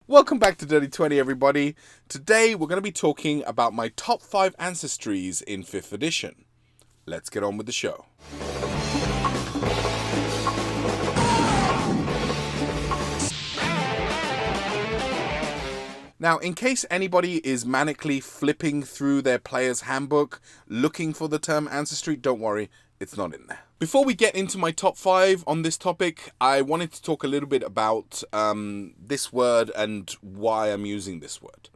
Welcome back to Dirty 20, everybody. Today we're going to be talking about my top 5 ancestries in 5th edition. Let's get on with the show. Now, in case anybody is manically flipping through their player's handbook looking for the term ancestry, don't worry, it's not in there. Before we get into my top 5 on this topic, I wanted to talk a little bit about this word and why I'm using this word.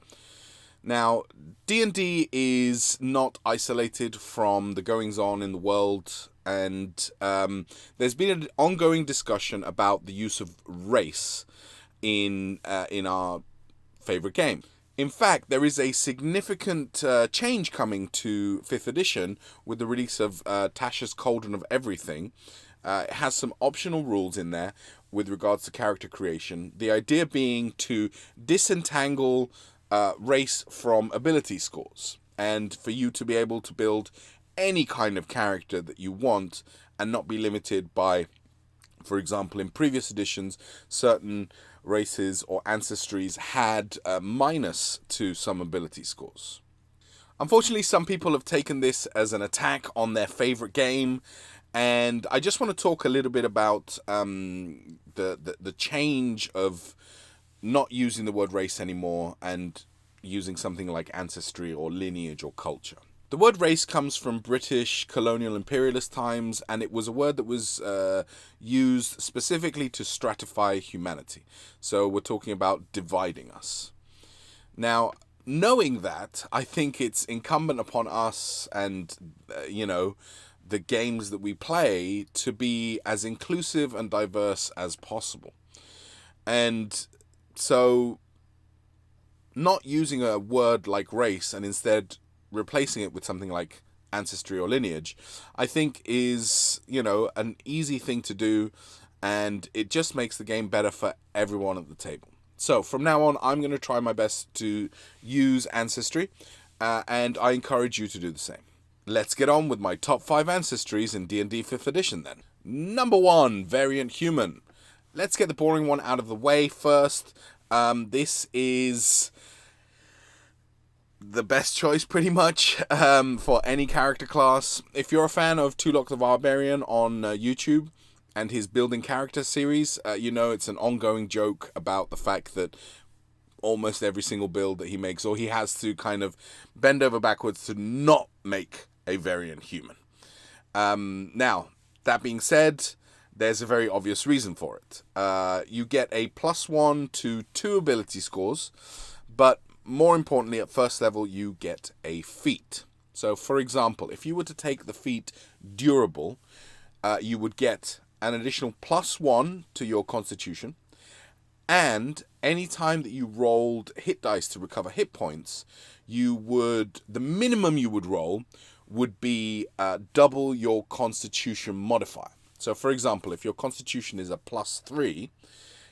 Now, D&D is not isolated from the goings-on in the world, and there's been an ongoing discussion about the use of race in our favorite game. In fact, there is a significant change coming to 5th edition with the release of Tasha's Cauldron of Everything. It has some optional rules in there with regards to character creation. The idea being to disentangle race from ability scores, and for you to be able to build any kind of character that you want and not be limited by, for example, in previous editions, certain races or ancestries had minus to some ability scores. Unfortunately, some people have taken this as an attack on their favorite game, and I just want to talk a little bit about the change of not using the word race anymore and using something like ancestry or lineage or culture. The word race comes from British colonial imperialist times, and it was a word that was used specifically to stratify humanity. So we're talking about dividing us. Now, knowing that, I think it's incumbent upon us and, the games that we play to be as inclusive and diverse as possible. And so not using a word like race and instead replacing it with something like ancestry or lineage, I think is, an easy thing to do, and it just makes the game better for everyone at the table. So from now on, I'm going to try my best to use ancestry, and I encourage you to do the same. Let's get on with my top 5 ancestries in D&D 5th edition then. Number 1, variant human. Let's get the boring one out of the way first. This is the best choice pretty much for any character class. If you're a fan of Tulok the Barbarian on YouTube and his building character series, it's an ongoing joke about the fact that almost every single build that he makes, or he has to kind of bend over backwards to not make a variant human. Now, that being said, there's a very obvious reason for it. You get a +1 to 2 ability scores, but more importantly, at first level, you get a feat. So, for example, if you were to take the feat Durable, you would get an additional +1 to your constitution, and any time that you rolled hit dice to recover hit points, the minimum you would roll would be double your constitution modifier. So, for example, if your constitution is a +3,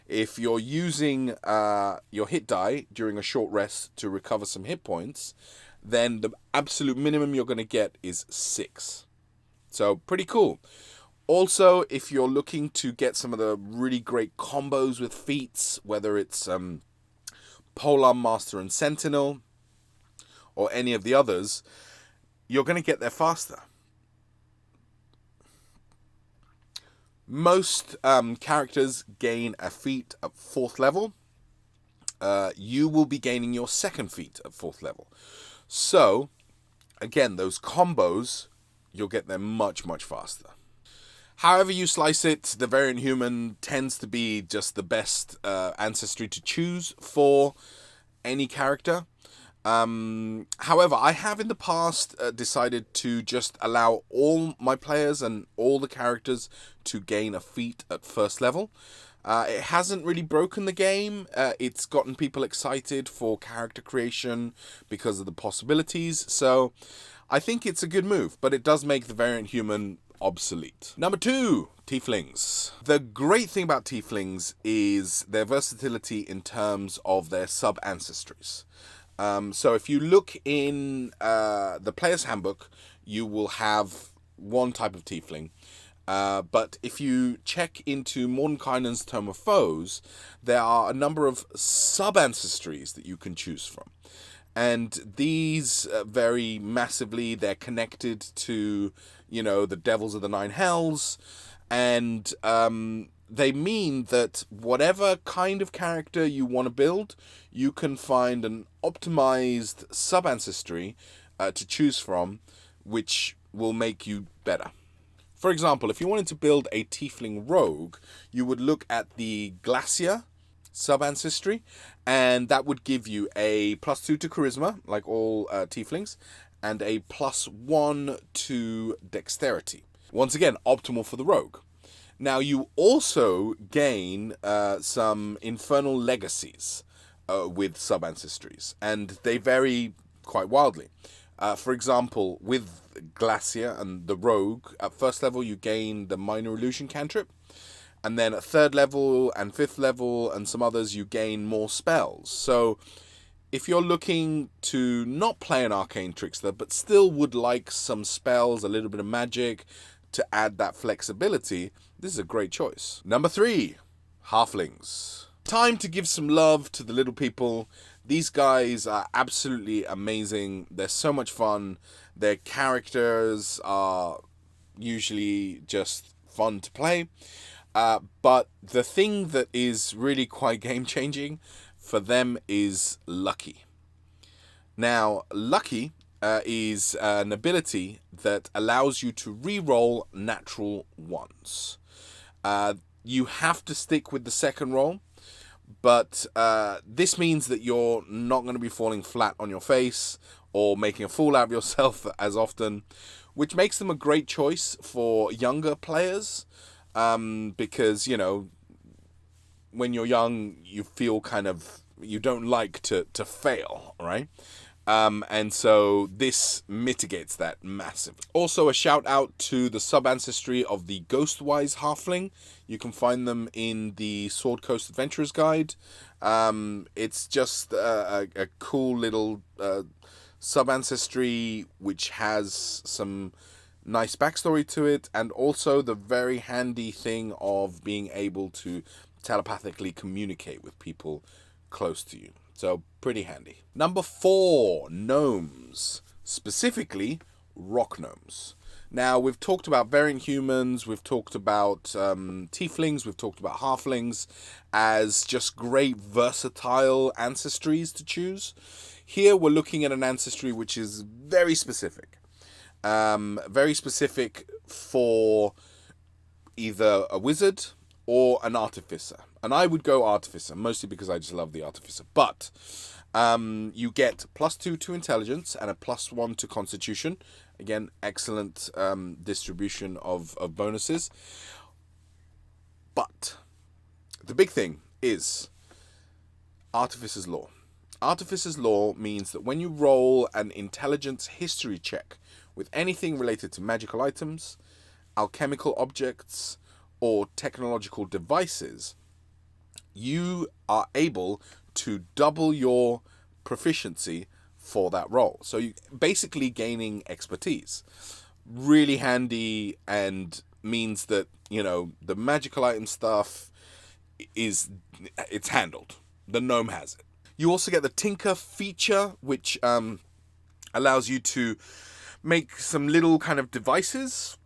if you're using your hit die during a short rest to recover some hit points, then the absolute minimum you're going to get is 6. So, pretty cool. Also, if you're looking to get some of the really great combos with feats, whether it's Polearm Master and Sentinel, or any of the others, you're going to get there faster. Most characters gain a feat at 4th level. You will be gaining your 2nd feat at 4th level. So, again, those combos, you'll get them much, much faster. However you slice it, the variant human tends to be just the best ancestry to choose for any character. However, I have in the past decided to just allow all my players and all the characters to gain a feat at 1st level. It hasn't really broken the game. It's gotten people excited for character creation because of the possibilities. So I think it's a good move, but it does make the variant human obsolete. Number 2, Tieflings. The great thing about Tieflings is their versatility in terms of their sub-ancestries. So if you look in the player's handbook, you will have one type of Tiefling. But if you check into Mordenkainen's Tome of Foes, there are a number of sub-ancestries that you can choose from. And these vary massively. They're connected to, the devils of the nine hells. And they mean that whatever kind of character you want to build, you can find an optimized sub-ancestry to choose from, which will make you better. For example, if you wanted to build a tiefling rogue, you would look at the Glacier sub-ancestry, and that would give you a +2 to charisma, like all tieflings, and a +1 to dexterity. Once again, optimal for the rogue. Now, you also gain some infernal legacies with sub-ancestries, and they vary quite wildly. For example, with Glacier and the Rogue, at first level you gain the Minor Illusion cantrip, and then at third level and fifth level and some others you gain more spells. So if you're looking to not play an Arcane Trickster, but still would like some spells, a little bit of magic, to add that flexibility, this is a great choice. Number 3, Halflings. Time to give some love to the little people. These guys are absolutely amazing. They're so much fun. Their characters are usually just fun to play. But the thing that is really quite game-changing for them is Lucky. Now, Lucky is an ability that allows you to re-roll natural ones. You have to stick with the second roll, but this means that you're not going to be falling flat on your face or making a fool out of yourself as often, which makes them a great choice for younger players, because, when you're young, you feel you don't like to fail, right? And so this mitigates that massively. Also, a shout out to the sub-ancestry of the Ghostwise Halfling. You can find them in the Sword Coast Adventurer's Guide. It's just a cool little sub-ancestry which has some nice backstory to it, and also the very handy thing of being able to telepathically communicate with people close to you. So, pretty handy. Number 4, gnomes. Specifically, rock gnomes. Now, we've talked about variant humans, we've talked about tieflings, we've talked about halflings as just great versatile ancestries to choose. Here, we're looking at an ancestry which is very specific. Very specific for either a wizard or an artificer. And I would go artificer, mostly because I just love the artificer. But you get +2 to intelligence and a +1 to constitution. Again, excellent distribution of bonuses. But the big thing is Artificer's Law. Artificer's Law means that when you roll an intelligence history check with anything related to magical items, alchemical objects, or technological devices, you are able to double your proficiency for that roll. So you basically gaining expertise. Really handy, and means that, the magical item stuff it's handled. The gnome has it. You also get the Tinker feature, which allows you to make some little kind of devices.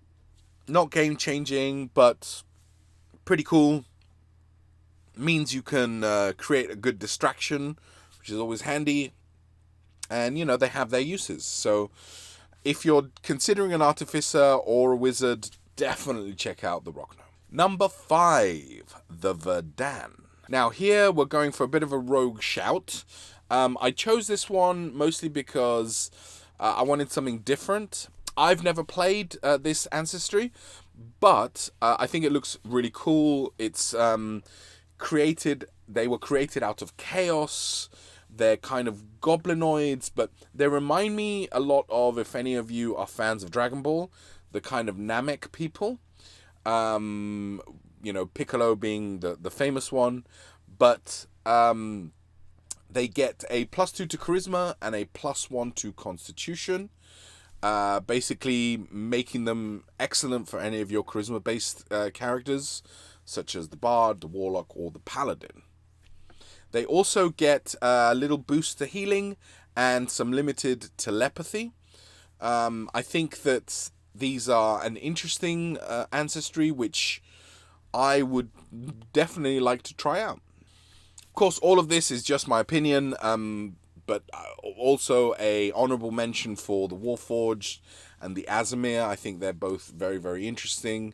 Not game-changing, but pretty cool. Means you can create a good distraction, which is always handy. And, they have their uses. So if you're considering an artificer or a wizard, definitely check out the rock gnome. Number 5, the Verdan. Now here we're going for a bit of a rogue shout. I chose this one mostly because I wanted something different. I've never played this ancestry, but I think it looks really cool. It's they were created out of chaos. They're kind of goblinoids, but they remind me a lot of, if any of you are fans of Dragon Ball, the kind of Namek people. Piccolo being the famous one, but they get a +2 to charisma and a +1 to constitution. basically making them excellent for any of your charisma-based characters, such as the Bard, the Warlock, or the Paladin. They also get a little boost to healing and some limited telepathy. I think that these are an interesting ancestry, which I would definitely like to try out. Of course, all of this is just my opinion, but also a honorable mention for the Warforged and the Azimir. I think they're both very, very interesting.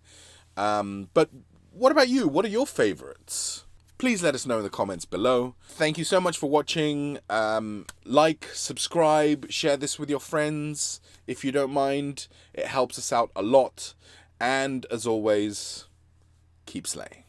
But what about you? What are your favorites? Please let us know in the comments below. Thank you so much for watching. Like, subscribe, share this with your friends if you don't mind. It helps us out a lot. And as always, keep slaying.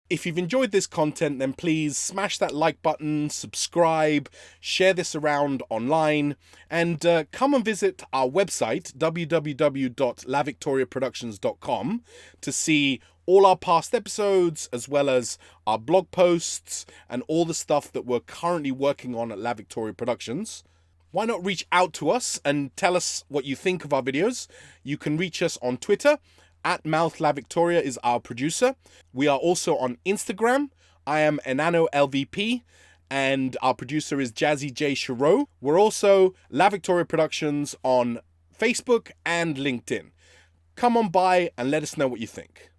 If you've enjoyed this content, then please smash that like button, subscribe, share this around online, and come and visit our website, www.lavictoriaproductions.com, to see all our past episodes, as well as our blog posts and all the stuff that we're currently working on at La Victoria Productions. Why not reach out to us and tell us what you think of our videos? You can reach us on Twitter. @MouthLaVictoria is our producer. We are also on Instagram. I am EnanoLVP, and our producer is Jazzy J. Cherot. We're also La Victoria Productions on Facebook and LinkedIn. Come on by and let us know what you think.